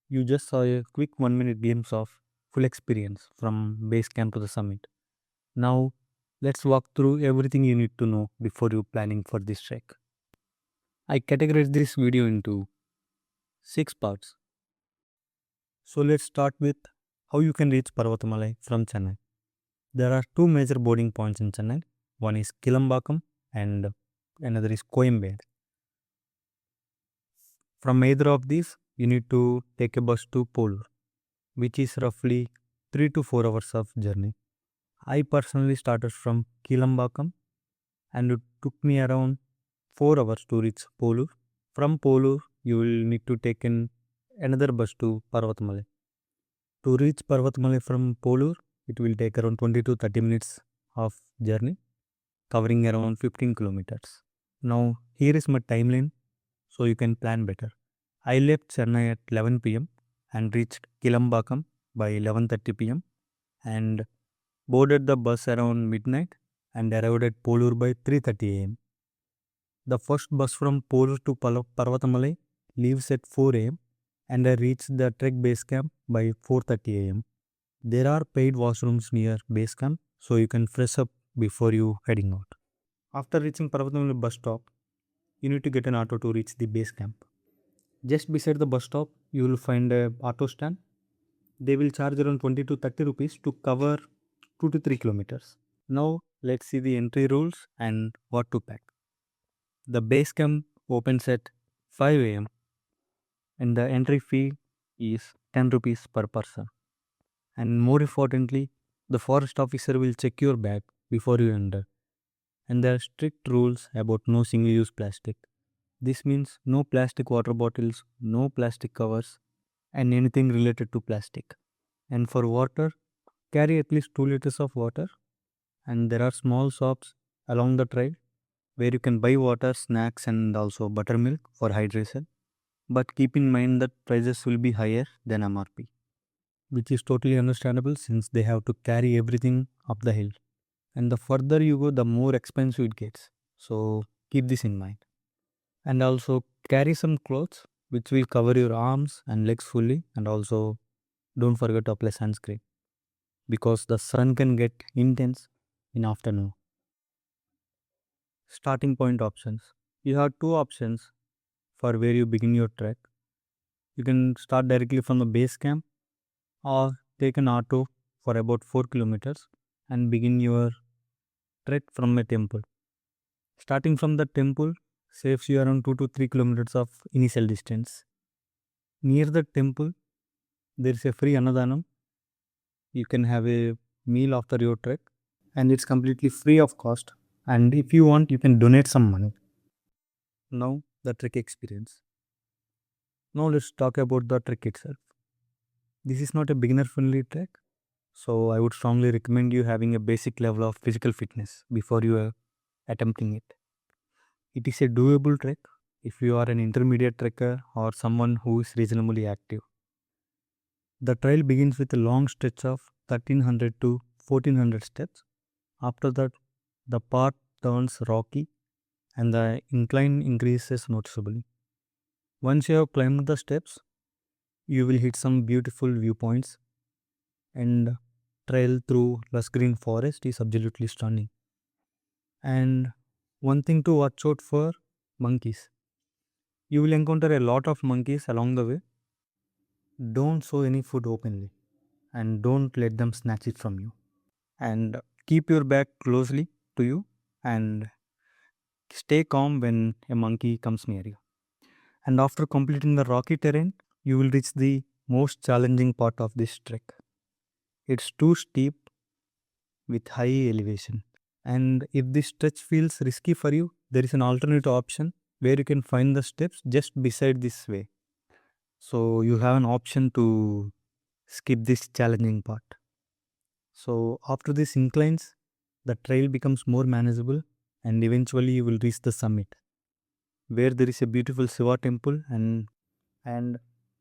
You just saw a quick 1 minute glimpse of full experience from base camp to the summit. Now, let's walk through everything you need to know before you planning for this trek. I categorized this video into 6 parts. So let's start with how you can reach Parvathamalai from Chennai. There are two major boarding points in Chennai. One is Kilambakam and another is Coimbatore. From either of these, you need to take a bus to Polur, which is roughly 3 to 4 hours of journey. I personally started from Kilambakam and it took me around 4 hours to reach Polur. From Polur, you will need to take another bus to Parvathamalai. To reach Parvathamalai from Polur, it will take around 20 to 30 minutes of journey, covering around 15 kilometers. Now, here is my timeline so you can plan better. I left Chennai at 11 pm and reached Kilambakam by 11:30 pm and boarded the bus around midnight and arrived at Polur by 3:30 am. The first bus from Polur to Parvathamalai leaves at 4 am and I reached the trek base camp by 4:30 am. There are paid washrooms near base camp so you can fresh up before you heading out. After reaching Parvathamalai bus stop, you need to get an auto to reach the base camp. Just beside the bus stop, you will find a auto stand. They will charge around 20 to 30 rupees to cover 2 to 3 kilometers. Now let's see the entry rules and what to pack. The base camp opens at 5 am and the entry fee is 10 rupees per person. And more importantly, the forest officer will check your bag before you enter. And there are strict rules about no single use plastic. This means no plastic water bottles, no plastic covers, and anything related to plastic. And for water, carry at least 2 liters of water. And there are small shops along the trail where you can buy water, snacks, and also buttermilk for hydration. But keep in mind that prices will be higher than MRP, which is totally understandable since they have to carry everything up the hill. And the further you go, the more expensive it gets. So keep this in mind. And also carry some clothes which will cover your arms and legs fully, and also don't forget to apply sunscreen because the sun can get intense in afternoon. Starting point options. You have two options for where you begin your trek. You can start directly from the base camp or take an auto for about 4 kilometers and begin your trek from a temple. Starting from the temple saves you around 2 to 3 kilometers of initial distance. Near the temple, there is a free Annadanam. You can have a meal after your trek and it's completely free of cost. And if you want, you can donate some money. Now, the trek experience. Now, let's talk about the trek itself. This is not a beginner friendly trek, so I would strongly recommend you having a basic level of physical fitness before you are attempting it. It is a doable trek if you are an intermediate trekker or someone who is reasonably active. The trail begins with a long stretch of 1300 to 1400 steps. After that, the path turns rocky and the incline increases noticeably. Once you have climbed the steps, you will hit some beautiful viewpoints and trail through lush green forest is absolutely stunning. And one thing to watch out for: monkeys. You will encounter a lot of monkeys along the way. Don't show any food openly and don't let them snatch it from you. And keep your bag closely to you and stay calm when a monkey comes near you. And after completing the rocky terrain, you will reach the most challenging part of this trek. It's too steep with high elevation. And if this stretch feels risky for you, there is an alternate option where you can find the steps just beside this way. So you have an option to skip this challenging part. So after this inclines, the trail becomes more manageable and eventually you will reach the summit where there is a beautiful Shiva temple and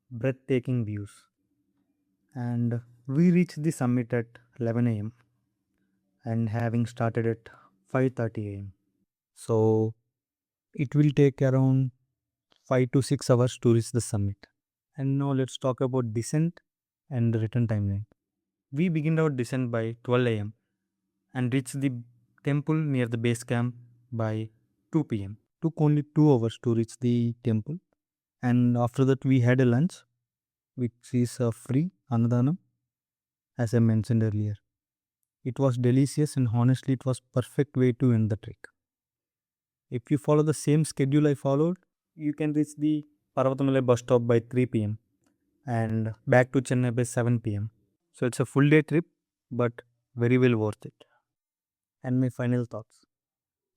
breathtaking views. And we reached the summit at 11 am and having started at 5:30 am. So it will take around 5 to 6 hours to reach the summit. And now let's talk about descent and the return timeline. We began our descent by 12 am and reached the temple near the base camp by 2 pm. Took only 2 hours to reach the temple, and after that we had a lunch which is free Annadanam, as I mentioned earlier. It was delicious and honestly it was perfect way to end the trek. If you follow the same schedule I followed, you can reach the Parvathamalai bus stop by 3 pm and back to Chennai by 7 pm. So it's a full day trip, but very well worth it. And my final thoughts.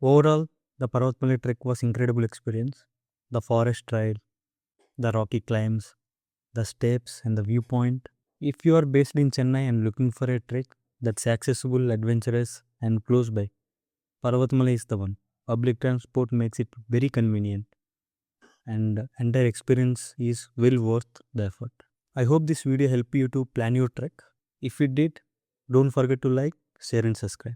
Overall, the Parvathamali trek was incredible experience. The forest trail, the rocky climbs, the steps and the viewpoint. If you are based in Chennai and looking for a trek that's accessible, adventurous and close by, Parvathamala is the one. Public transport makes it very convenient and entire experience is well worth the effort. I hope this video helped you to plan your trek. If it did, don't forget to like, share and subscribe.